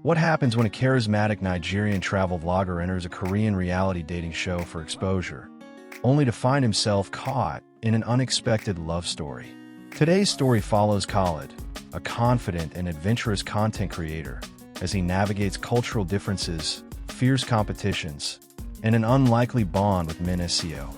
What happens when a charismatic Nigerian travel vlogger enters a Korean reality dating show for exposure, only to find himself caught in an unexpected love story? Today's story follows Khalid, a confident and adventurous content creator, as he navigates cultural differences, fierce competitions, and an unlikely bond with Min Seo,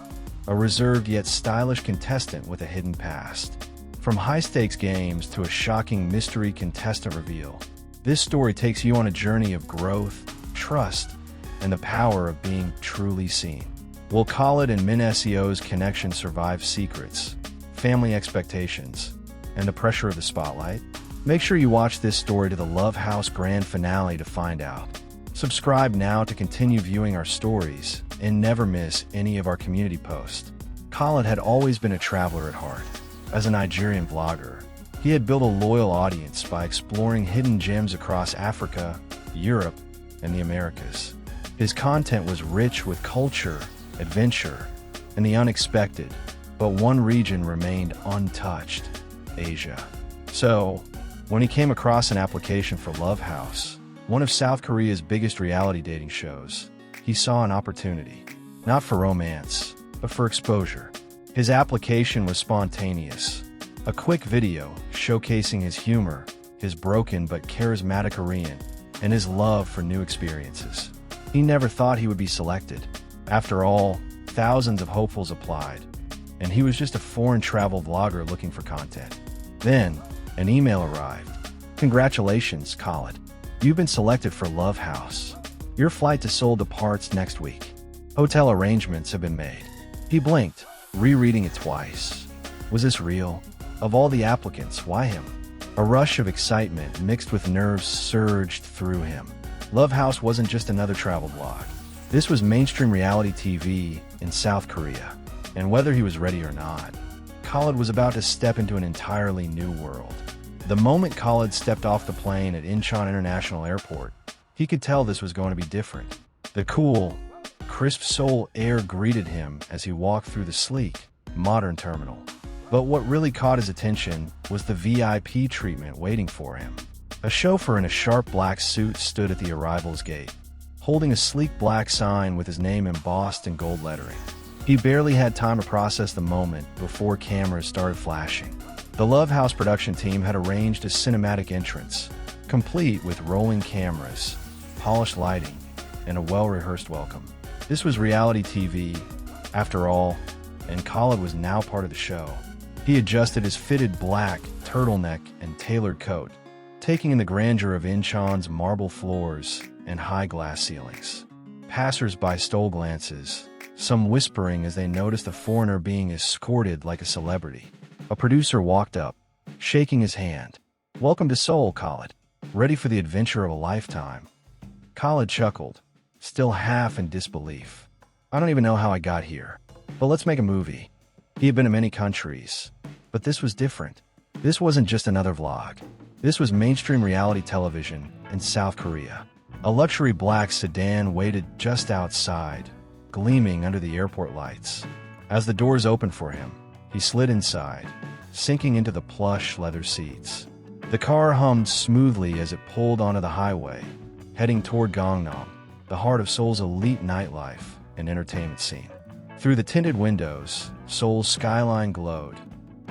a reserved yet stylish contestant with a hidden past. From high-stakes games to a shocking mystery contestant reveal, this story takes you on a journey of growth, trust, and the power of being truly seen. Will Khalid and Min Seo's connection survive secrets, family expectations, and the pressure of the spotlight? Make sure you watch this story to the Love House grand finale to find out. Subscribe now to continue viewing our stories and never miss any of our community posts. Khalid had always been a traveler at heart. As a Nigerian vlogger, he had built a loyal audience by exploring hidden gems across Africa, Europe, and the Americas. His content was rich with culture, adventure, and the unexpected, but one region remained untouched: Asia. So, when he came across an application for Love House, one of South Korea's biggest reality dating shows, he saw an opportunity, not for romance, but for exposure. His application was spontaneous, a quick video showcasing his humor, his broken but charismatic Korean, and his love for new experiences. He never thought he would be selected. After all, thousands of hopefuls applied, and he was just a foreign travel vlogger looking for content. Then, an email arrived. "Congratulations, Khalid. You've been selected for Love House. Your flight to Seoul departs next week. Hotel arrangements have been made." He blinked, rereading it twice. Was this real? Of all the applicants, why him? A rush of excitement mixed with nerves surged through him. Love House wasn't just another travel vlog. This was mainstream reality TV in South Korea. And whether he was ready or not, Khalid was about to step into an entirely new world. The moment Khalid stepped off the plane at Incheon International Airport, he could tell this was going to be different. The cool, crisp Seoul air greeted him as he walked through the sleek, modern terminal. But what really caught his attention was the VIP treatment waiting for him. A chauffeur in a sharp black suit stood at the arrivals gate, holding a sleek black sign with his name embossed in gold lettering. He barely had time to process the moment before cameras started flashing. The Love House production team had arranged a cinematic entrance, complete with rolling cameras, polished lighting, and a well-rehearsed welcome. This was reality TV, after all, and Khalid was now part of the show. He adjusted his fitted black turtleneck and tailored coat, taking in the grandeur of Incheon's marble floors and high glass ceilings. Passers-by stole glances, some whispering as they noticed the foreigner being escorted like a celebrity. A producer walked up, shaking his hand. "Welcome to Seoul, Khalid. Ready for the adventure of a lifetime?" Khalid chuckled, still half in disbelief. "I don't even know how I got here, but let's make a movie." He had been to many countries, but this was different. This wasn't just another vlog. This was mainstream reality television in South Korea. A luxury black sedan waited just outside, gleaming under the airport lights. As the doors opened for him, he slid inside, sinking into the plush leather seats. The car hummed smoothly as it pulled onto the highway, heading toward Gangnam, the heart of Seoul's elite nightlife and entertainment scene. Through the tinted windows, Seoul's skyline glowed.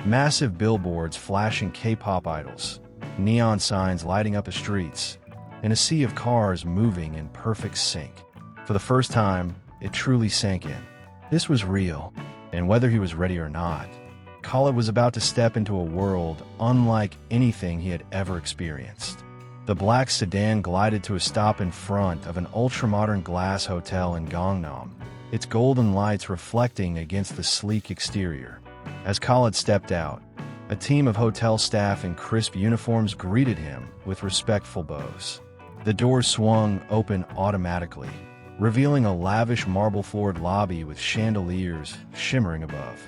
Massive billboards flashing K-pop idols, neon signs lighting up the streets, and a sea of cars moving in perfect sync. For the first time, it truly sank in. This was real, and whether he was ready or not, Khalid was about to step into a world unlike anything he had ever experienced. The black sedan glided to a stop in front of an ultra-modern glass hotel in Gangnam, its golden lights reflecting against the sleek exterior. As Khalid stepped out, a team of hotel staff in crisp uniforms greeted him with respectful bows. The doors swung open automatically, revealing a lavish marble-floored lobby with chandeliers shimmering above.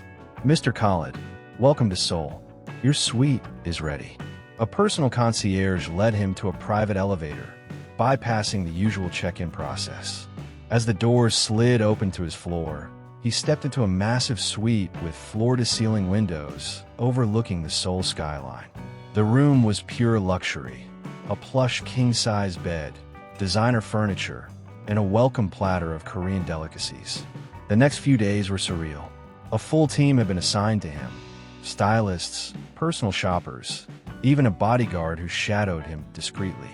"Mr. Khalid, welcome to Seoul. Your suite is ready." A personal concierge led him to a private elevator, bypassing the usual check-in process. As the doors slid open to his floor, he stepped into a massive suite with floor-to-ceiling windows overlooking the Seoul skyline. The room was pure luxury, a plush king-size bed, designer furniture, and a welcome platter of Korean delicacies. The next few days were surreal. A full team had been assigned to him: stylists, personal shoppers, even a bodyguard who shadowed him discreetly.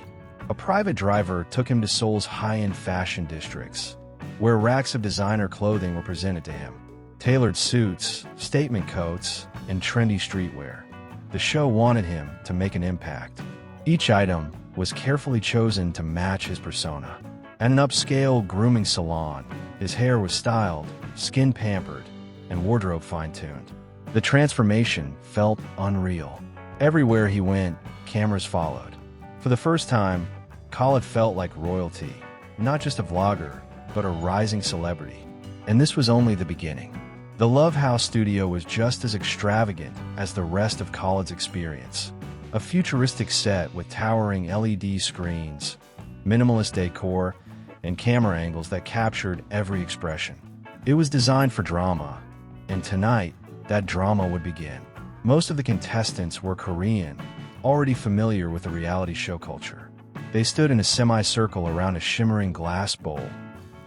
A private driver took him to Seoul's high-end fashion districts, where racks of designer clothing were presented to him. Tailored suits, statement coats, and trendy streetwear. The show wanted him to make an impact. Each item was carefully chosen to match his persona. At an upscale grooming salon, his hair was styled, skin pampered, and wardrobe fine-tuned. The transformation felt unreal. Everywhere he went, cameras followed. For the first time, Khaled felt like royalty, not just a vlogger, but a rising celebrity. And this was only the beginning. The Love House studio was just as extravagant as the rest of Khaled's experience. A futuristic set with towering LED screens, minimalist decor, and camera angles that captured every expression. It was designed for drama, and tonight, that drama would begin. Most of the contestants were Korean, already familiar with the reality show culture. They stood in a semicircle around a shimmering glass bowl,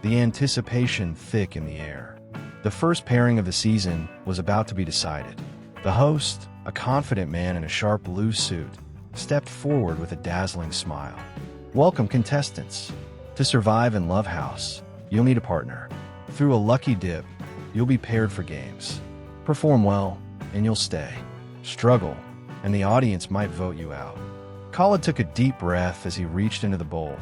the anticipation thick in the air. The first pairing of the season was about to be decided. The host, a confident man in a sharp blue suit, stepped forward with a dazzling smile. "Welcome, contestants. To survive in Love House, you'll need a partner. Through a lucky dip, you'll be paired for games. Perform well, and you'll stay. Struggle, and the audience might vote you out." Khaled took a deep breath as he reached into the bowl,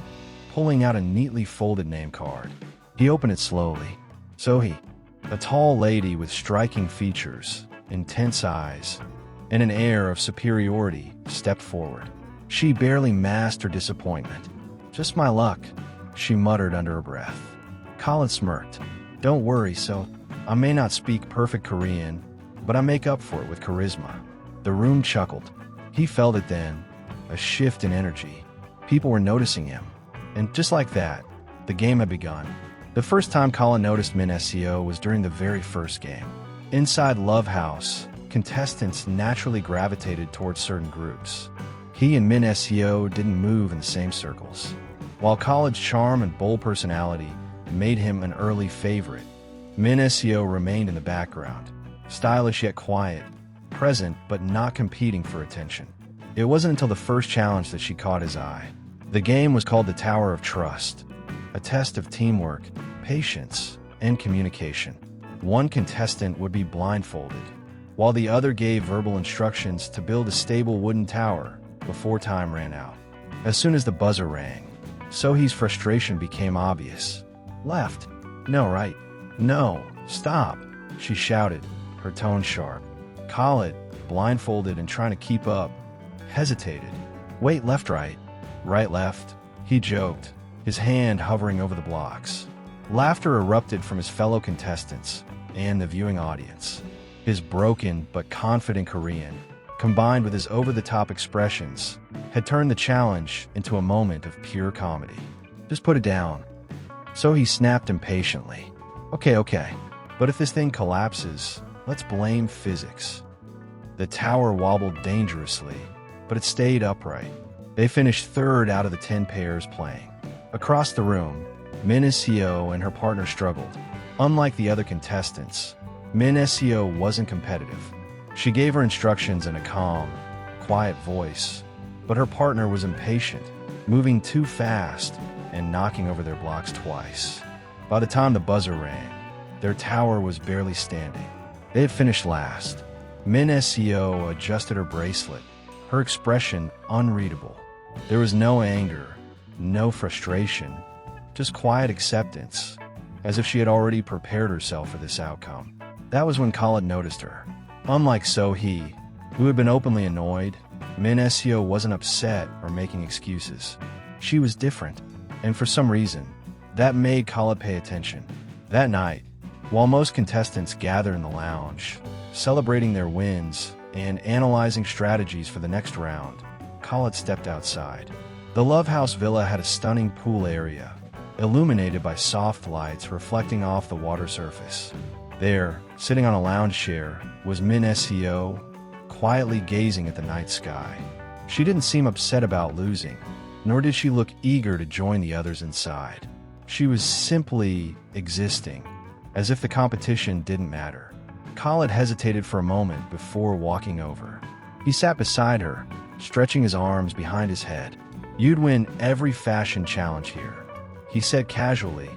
pulling out a neatly folded name card. He opened it slowly. Sohee, a tall lady with striking features, intense eyes, and an air of superiority, stepped forward. She barely masked her disappointment. "Just my luck," she muttered under her breath. Khaled smirked. "Don't worry, so I may not speak perfect Korean, but I make up for it with charisma." The room chuckled. He felt it then, a shift in energy. People were noticing him. And just like that, the game had begun. The first time Khaled noticed Min Seo was during the very first game. Inside Love House, contestants naturally gravitated towards certain groups. He and Min Seo didn't move in the same circles. While Khaled's charm and bold personality made him an early favorite, Min Seo remained in the background, stylish yet quiet, present but not competing for attention. It wasn't until the first challenge that she caught his eye. The game was called the Tower of Trust, a test of teamwork, patience, and communication. One contestant would be blindfolded, while the other gave verbal instructions to build a stable wooden tower before time ran out. As soon as the buzzer rang, Sohee's frustration became obvious. "Left. No, right. No, stop," she shouted, her tone sharp. Khaled, blindfolded and trying to keep up, hesitated. "Wait, left, right. Right, left," he joked, his hand hovering over the blocks. Laughter erupted from his fellow contestants and the viewing audience. His broken but confident Korean, combined with his over-the-top expressions, had turned the challenge into a moment of pure comedy. "Just put it down." So he snapped impatiently. Okay, but if this thing collapses, let's blame physics." The tower wobbled dangerously, but it stayed upright. They finished third out of the 10 pairs playing. Across the room, Min Seo and her partner struggled. Unlike the other contestants, Min Seo wasn't competitive. She gave her instructions in a calm, quiet voice, but her partner was impatient, moving too fast and knocking over their blocks twice. By the time the buzzer rang, their tower was barely standing. They had finished last. Min Seo adjusted her bracelet, her expression unreadable. There was no anger, no frustration, just quiet acceptance, as if she had already prepared herself for this outcome. That was when Khaled noticed her. Unlike Sohee, who had been openly annoyed, Min Seo wasn't upset or making excuses. She was different, and for some reason, that made Khaled pay attention. That night, while most contestants gathered in the lounge, celebrating their wins and analyzing strategies for the next round, Khaled stepped outside. The Love House villa had a stunning pool area, illuminated by soft lights reflecting off the water surface. There, sitting on a lounge chair, was Min Seo, quietly gazing at the night sky. She didn't seem upset about losing, nor did she look eager to join the others inside. She was simply existing, as if the competition didn't matter. Khalid hesitated for a moment before walking over. He sat beside her, stretching his arms behind his head. "You'd win every fashion challenge here," he said casually,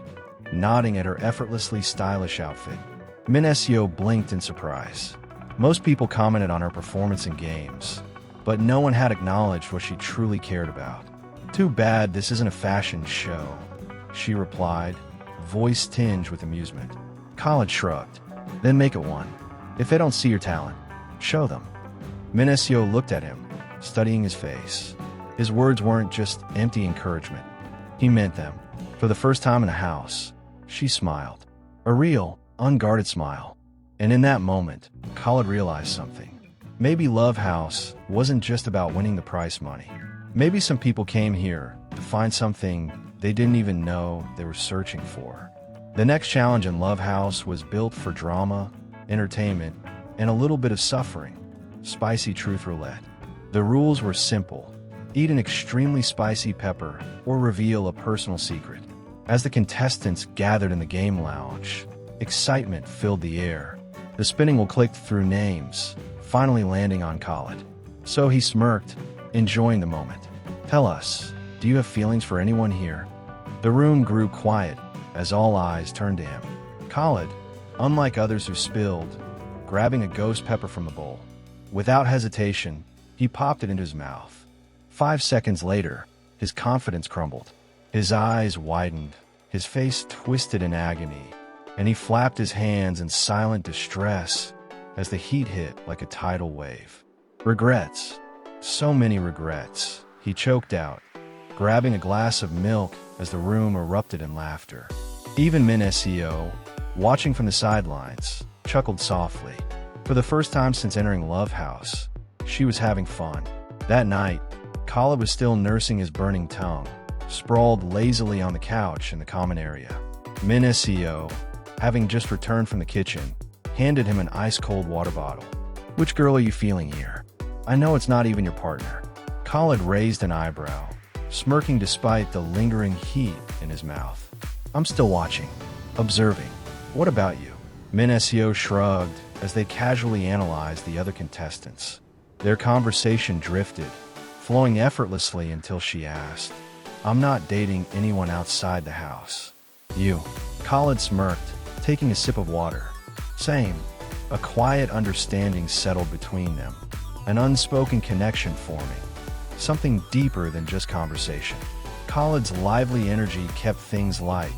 nodding at her effortlessly stylish outfit. Minessio blinked in surprise. Most people commented on her performance in games, but no one had acknowledged what she truly cared about. "Too bad this isn't a fashion show," she replied, voice tinged with amusement. Khalid shrugged. "Then make it one. If they don't see your talent, show them." Minessio looked at him, studying his face. His words weren't just empty encouragement. He meant them. For the first time in a house, she smiled. A real, unguarded smile. And in that moment, Khalid realized something. Maybe Love House wasn't just about winning the prize money. Maybe some people came here to find something they didn't even know they were searching for. The next challenge in Love House was built for drama, entertainment, and a little bit of suffering. Spicy Truth Roulette. The rules were simple. Eat an extremely spicy pepper or reveal a personal secret. As the contestants gathered in the game lounge, excitement filled the air. The spinning wheel clicked through names, finally landing on Khalid. So he smirked, enjoying the moment. "Tell us, do you have feelings for anyone here?" The room grew quiet as all eyes turned to him. Khalid, unlike others who spilled, grabbing a ghost pepper from the bowl. Without hesitation, he popped it into his mouth. 5 seconds later, his confidence crumbled. His eyes widened, his face twisted in agony, and he flapped his hands in silent distress as the heat hit like a tidal wave. Regrets. So many regrets, he choked out, grabbing a glass of milk as the room erupted in laughter. Even Minessio, watching from the sidelines, chuckled softly. For the first time since entering Love House, she was having fun. That night, Khalid was still nursing his burning tongue, sprawled lazily on the couch in the common area. Minessio, having just returned from the kitchen, handed him an ice-cold water bottle. "Which girl are you feeling here? I know it's not even your partner." Khalid raised an eyebrow, smirking despite the lingering heat in his mouth. "I'm still watching, observing. What about you?" Minessio shrugged as they casually analyzed the other contestants. Their conversation drifted, flowing effortlessly until she asked, "I'm not dating anyone outside the house." "You?" Khalid smirked, taking a sip of water. "Same." A quiet understanding settled between them, an unspoken connection forming, something deeper than just conversation. Khalid's lively energy kept things light,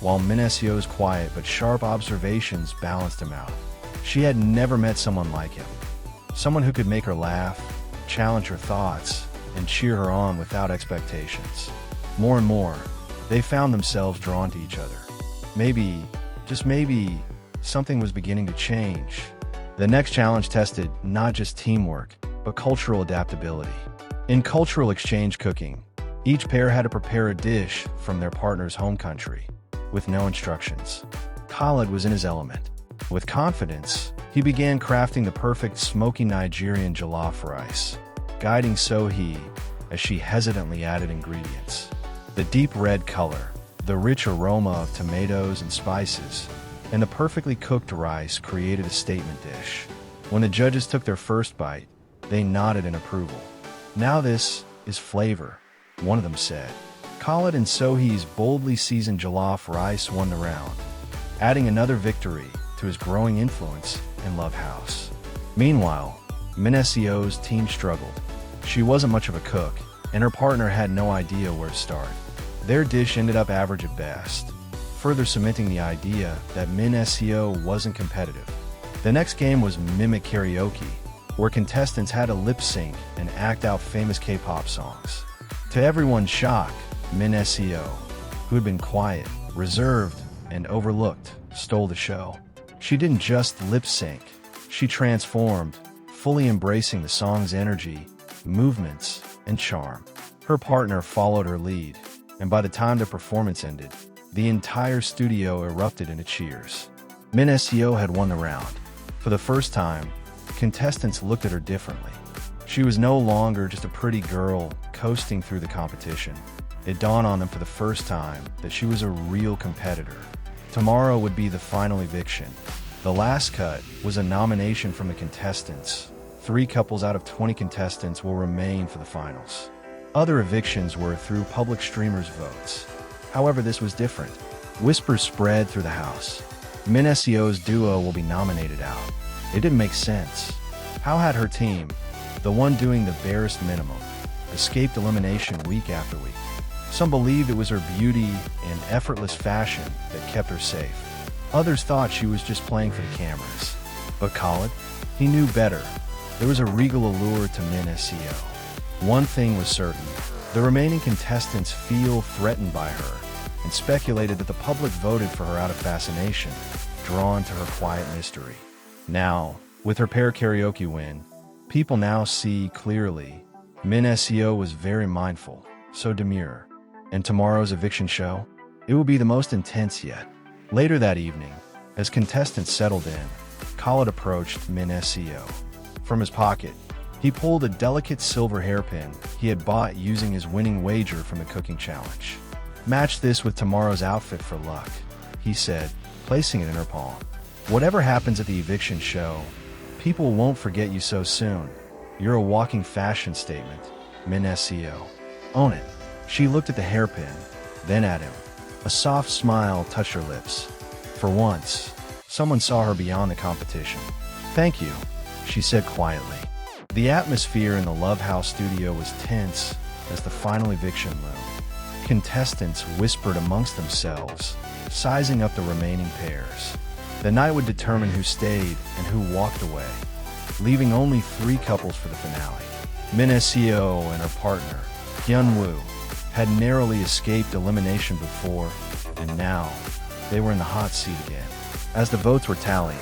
while Minnessio's quiet but sharp observations balanced him out. She had never met someone like him, someone who could make her laugh, challenge her thoughts, and cheer her on without expectations. More and more, they found themselves drawn to each other. Maybe, just maybe, something was beginning to change. The next challenge tested not just teamwork, but cultural adaptability. In cultural exchange cooking, each pair had to prepare a dish from their partner's home country, with no instructions. Khalid was in his element. With confidence, he began crafting the perfect smoky Nigerian jollof rice, guiding Sohee as she hesitantly added ingredients. The deep red color, the rich aroma of tomatoes and spices, and the perfectly cooked rice created a statement dish. When the judges took their first bite, they nodded in approval. "Now this is flavor," one of them said. Khalid and Sohee's boldly seasoned jollof rice won the round, adding another victory to his growing influence in Love House. Meanwhile, Minnessio's team struggled. She wasn't much of a cook, and her partner had no idea where to start. Their dish ended up average at best, further cementing the idea that Minessio wasn't competitive. The next game was Mimic Karaoke, where contestants had to lip sync and act out famous K-pop songs. To everyone's shock, Minessio, who had been quiet, reserved, and overlooked, stole the show. She didn't just lip sync, she transformed, fully embracing the song's energy, movements, and charm. Her partner followed her lead, and by the time the performance ended, the entire studio erupted into cheers. Minessio had won the round. For the first time, contestants looked at her differently. She was no longer just a pretty girl coasting through the competition. It dawned on them for the first time that she was a real competitor. Tomorrow would be the final eviction. The last cut was a nomination from the contestants. 3 couples out of 20 contestants will remain for the finals. Other evictions were through public streamers' votes. However, this was different. Whispers spread through the house. Min Seo's duo will be nominated out. It didn't make sense. How had her team, the one doing the barest minimum, escaped elimination week after week? Some believed it was her beauty and effortless fashion that kept her safe. Others thought she was just playing for the cameras. But Khalid? He knew better. There was a regal allure to Min Seo. One thing was certain. The remaining contestants feel threatened by her and speculated that the public voted for her out of fascination, drawn to her quiet mystery. Now, with her pair karaoke win, people now see clearly. Min Seo was very mindful, so demure. And tomorrow's eviction show? It will be the most intense yet. Later that evening, as contestants settled in, Khalid approached Min Seo. From his pocket, he pulled a delicate silver hairpin he had bought using his winning wager from the cooking challenge. "Match this with tomorrow's outfit for luck," he said, placing it in her palm. "Whatever happens at the eviction show, people won't forget you so soon. You're a walking fashion statement, Min Seo. Own it." She looked at the hairpin, then at him. A soft smile touched her lips. For once, someone saw her beyond the competition. "Thank you," she said quietly. The atmosphere in the Love House studio was tense as the final eviction loomed. Contestants whispered amongst themselves, sizing up the remaining pairs. The night would determine who stayed and who walked away, leaving only 3 couples for the finale. Min Seo and her partner, Hyun-woo, had narrowly escaped elimination before, and now they were in the hot seat again. As the votes were tallied,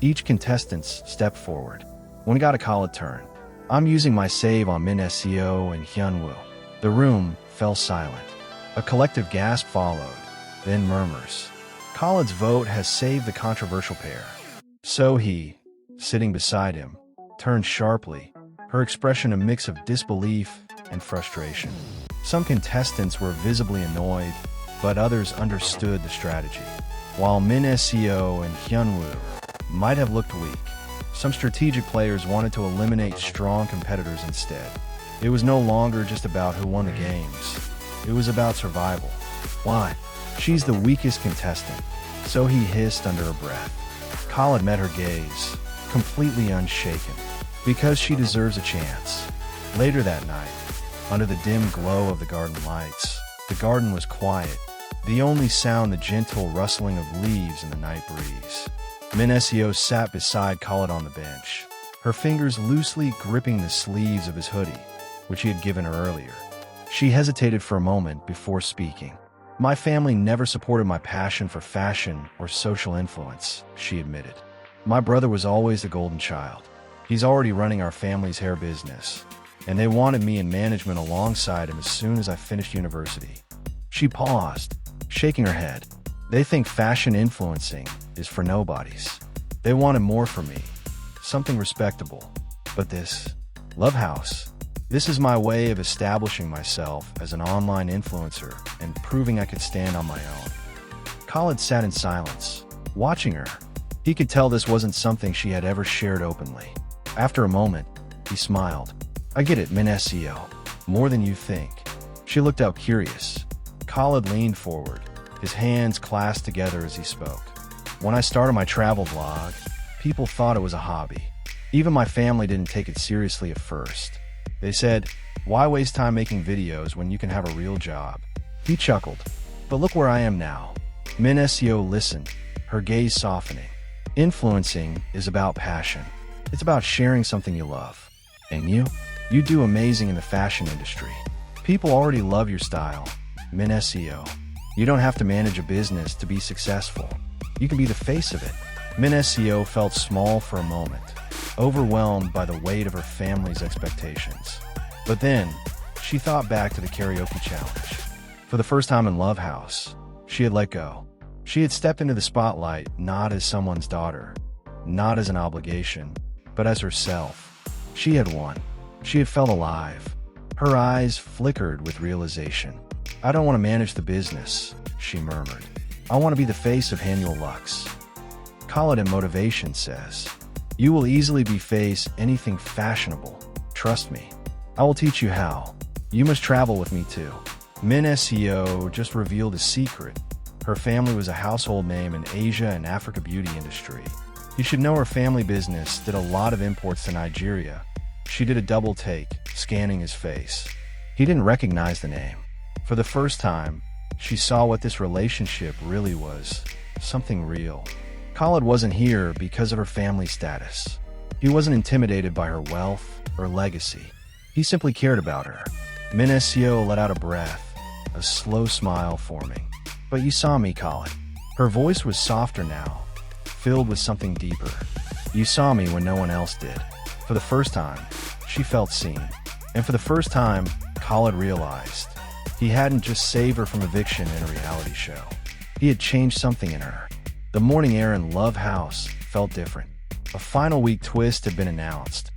each contestant stepped forward. When it got a Khalid turn, "I'm using my save on Min Seo and Hyun-woo." The room fell silent. A collective gasp followed, then murmurs. Khalid's vote has saved the controversial pair. So he, sitting beside him, turned sharply, her expression a mix of disbelief and frustration. Some contestants were visibly annoyed, but others understood the strategy. While Min Seo and Hyun-woo might have looked weak, some strategic players wanted to eliminate strong competitors instead. It was no longer just about who won the games. It was about survival. "Why? She's the weakest contestant," so he hissed under her breath. Khalid met her gaze, completely unshaken. "Because she deserves a chance." Later that night, under the dim glow of the garden lights, the garden was quiet, the only sound the gentle rustling of leaves in the night breeze. Min Seo sat beside Khalid on the bench, her fingers loosely gripping the sleeves of his hoodie, which he had given her earlier. She hesitated for a moment before speaking. "My family never supported my passion for fashion or social influence," she admitted. "My brother was always the golden child. He's already running our family's hair business, and they wanted me in management alongside him as soon as I finished university." She paused, shaking her head. "They think fashion influencing is for nobodies. They wanted more for me, something respectable. But this, Love House, this is my way of establishing myself as an online influencer and proving I could stand on my own." Khalid sat in silence, watching her. He could tell this wasn't something she had ever shared openly. After a moment, he smiled. "I get it, Min Seo. More than you think." She looked out curious. Khalid leaned forward, his hands clasped together as he spoke. "When I started my travel vlog, people thought it was a hobby. Even my family didn't take it seriously at first. They said, 'Why waste time making videos when you can have a real job?'" He chuckled. "But look where I am now." Min Seo listened, her gaze softening. "Influencing is about passion. It's about sharing something you love. And you do amazing in the fashion industry. People already love your style, Min Seo. You don't have to manage a business to be successful. You can be the face of it." Min Seo felt small for a moment, overwhelmed by the weight of her family's expectations. But then, she thought back to the karaoke challenge. For the first time in Love House, she had let go. She had stepped into the spotlight not as someone's daughter, not as an obligation, but as herself. She had won. She had felt alive. Her eyes flickered with realization. "I don't want to manage the business," she murmured. "I want to be the face of Annual Lux." Khaled in Motivation says, "You will easily be face anything fashionable. Trust me. I will teach you how. You must travel with me too." Min Seo just revealed a secret. Her family was a household name in Asia and Africa beauty industry. You should know her family business did a lot of imports to Nigeria. She did a double take, scanning his face. He didn't recognize the name. For the first time, she saw what this relationship really was. Something real. Khaled wasn't here because of her family status. He wasn't intimidated by her wealth or legacy. He simply cared about her. Min Seo let out a breath, a slow smile forming. "But you saw me, Khaled." Her voice was softer now, filled with something deeper. "You saw me when no one else did." For the first time, she felt seen. And for the first time, Khaled realized he hadn't just saved her from eviction in a reality show. He had changed something in her. The morning air in Love House felt different. A final week twist had been announced.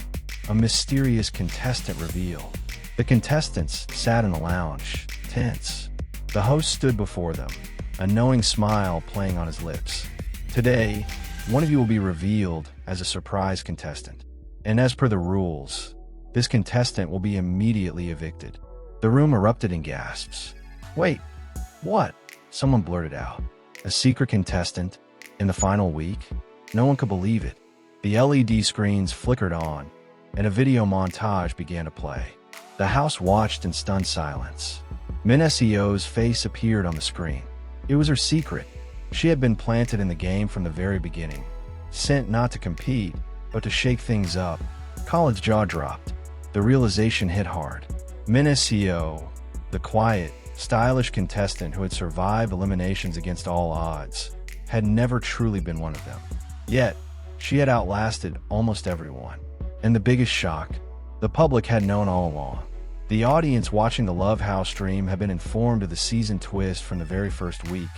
A mysterious contestant reveal. The contestants sat in the lounge, tense. The host stood before them, a knowing smile playing on his lips. "Today, one of you will be revealed as a surprise contestant. And as per the rules, this contestant will be immediately evicted." The room erupted in gasps. "Wait, what?" Someone blurted out. "A secret contestant? In the final week?" No one could believe it. The LED screens flickered on, and a video montage began to play. The house watched in stunned silence. Min Seo's face appeared on the screen. It was her secret. She had been planted in the game from the very beginning, sent not to compete, but to shake things up. Khaled's jaw dropped. The realization hit hard. Min Seo, the quiet, stylish contestant who had survived eliminations against all odds, had never truly been one of them. Yet, she had outlasted almost everyone. And the biggest shock, the public had known all along. The audience watching the Love House stream had been informed of the season twist from the very first week,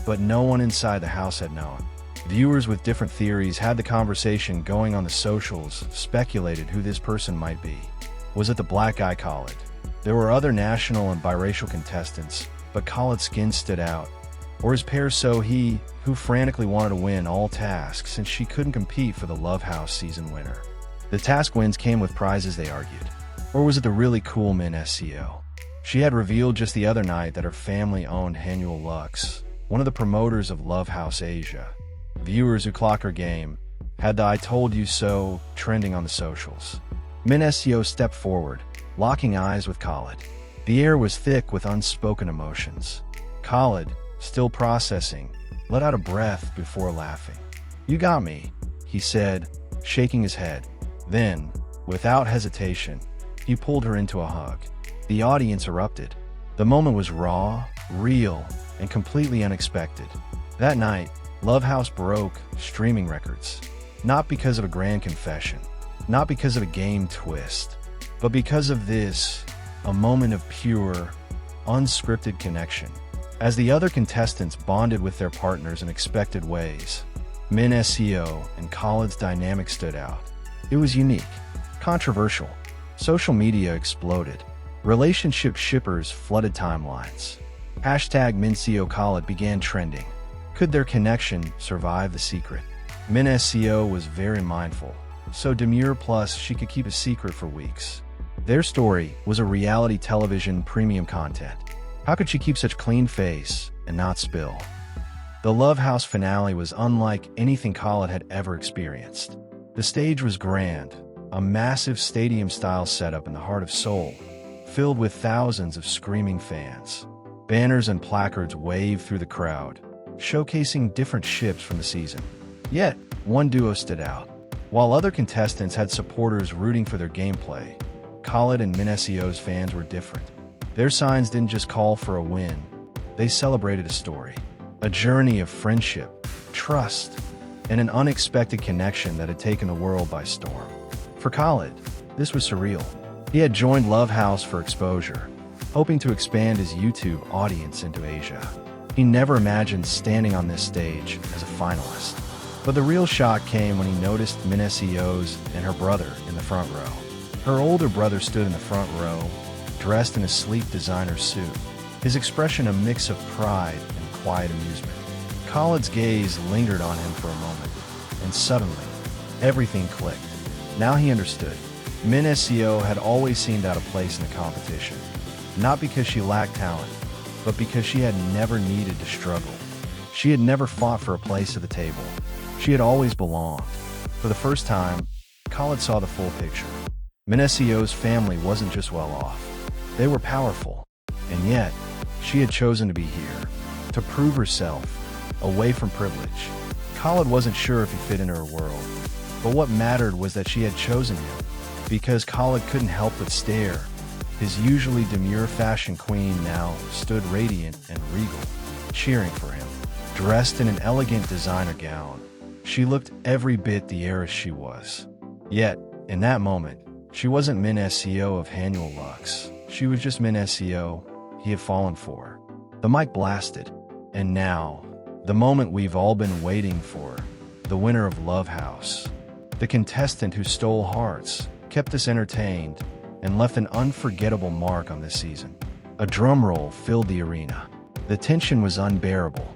but no one inside the house had known. Viewers with different theories had the conversation going on the socials, speculated who this person might be. Was it the black guy Khaled? There were other national and biracial contestants, but Khaled's skin stood out. Or his pair Sohee, who frantically wanted to win all tasks since she couldn't compete for the Love House season winner. The task wins came with prizes, they argued. Or was it the really cool Min Seo? She had revealed just the other night that her family owned Annual Lux, one of the promoters of Love House Asia. Viewers who clock her game had the "I told you so" trending on the socials. Min Seo stepped forward, locking eyes with Khaled. The air was thick with unspoken emotions. Khaled, still processing, let out a breath before laughing. "You got me," he said, shaking his head. Then, without hesitation, he pulled her into a hug. The audience erupted. The moment was raw, real, and completely unexpected. That night, Love House broke streaming records. Not because of a grand confession, not because of a game twist, but because of this, a moment of pure, unscripted connection. As the other contestants bonded with their partners in expected ways, Min Seo and Khaled's dynamic stood out. It was unique, controversial. Social media exploded. Relationship shippers flooded timelines. Hashtag Min Seo Khaled began trending. Could their connection survive the secret? Min Seo was very mindful, so demure plus she could keep a secret for weeks. Their story was a reality television premium content. How could she keep such clean face and not spill? The Love House finale was unlike anything Khaled had ever experienced. The stage was grand, a massive stadium-style setup in the heart of Seoul, filled with thousands of screaming fans. Banners and placards waved through the crowd, showcasing different ships from the season. Yet, one duo stood out. While other contestants had supporters rooting for their gameplay, Khaled and Min Seo's fans were different. Their signs didn't just call for a win, they celebrated a story. A journey of friendship, trust, and an unexpected connection that had taken the world by storm. For Khaled, this was surreal. He had joined Love House for exposure, hoping to expand his YouTube audience into Asia. He never imagined standing on this stage as a finalist. But the real shock came when he noticed Min Seo's and her brother in the front row. Her older brother stood in the front row, dressed in a sleek designer suit, his expression a mix of pride and quiet amusement. Khaled's gaze lingered on him for a moment, and suddenly, everything clicked. Now he understood. Min Seo had always seemed out of place in the competition, not because she lacked talent, but because she had never needed to struggle. She had never fought for a place at the table. She had always belonged. For the first time, Khaled saw the full picture. Min Seo's family wasn't just well off. They were powerful. And yet, she had chosen to be here, to prove herself, away from privilege. Khaled wasn't sure if he fit into her world, but what mattered was that she had chosen him, because Khaled couldn't help but stare. His usually demure fashion queen now stood radiant and regal, cheering for him. Dressed in an elegant designer gown, she looked every bit the heiress she was. Yet, in that moment, she wasn't Min Seo of Hanuel Lux. She was just Min Seo he had fallen for. The mic blasted, and now, the moment we've all been waiting for, the winner of Love House. The contestant who stole hearts, kept us entertained, and left an unforgettable mark on this season. A drum roll filled the arena. The tension was unbearable.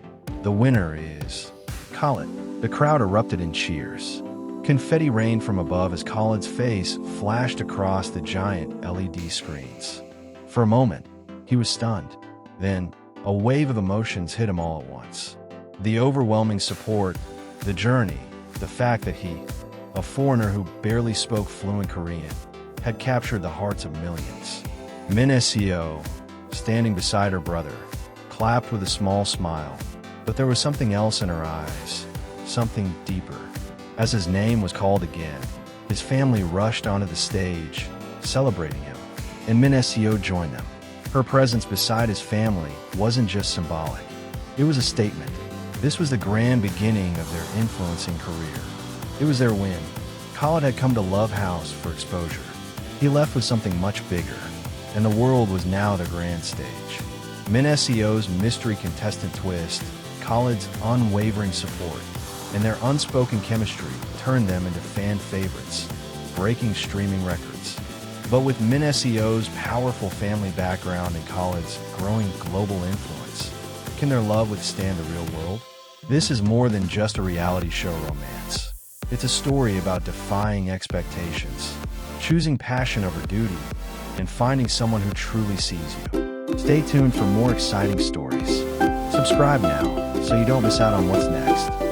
The winner is Khaled. The crowd erupted in cheers. Confetti rained from above as Khaled's face flashed across the giant LED screens. For a moment, he was stunned. Then, a wave of emotions hit him all at once. The overwhelming support, the journey, the fact that he, a foreigner who barely spoke fluent Korean, had captured the hearts of millions. Min Seo, standing beside her brother, clapped with a small smile, but there was something else in her eyes, something deeper. As his name was called again, his family rushed onto the stage, celebrating him, and Min Seo joined them. Her presence beside his family wasn't just symbolic. It was a statement. This was the grand beginning of their influencing career. It was their win. Khaled had come to Love House for exposure. He left with something much bigger, and the world was now the grand stage. Min Seo's mystery contestant twist, Khaled's unwavering support, and their unspoken chemistry turned them into fan favorites, breaking streaming records. But with Min Seo's powerful family background and Khaled's growing global influence, can their love withstand the real world? This is more than just a reality show romance. It's a story about defying expectations, choosing passion over duty, and finding someone who truly sees you. Stay tuned for more exciting stories. Subscribe now so you don't miss out on what's next.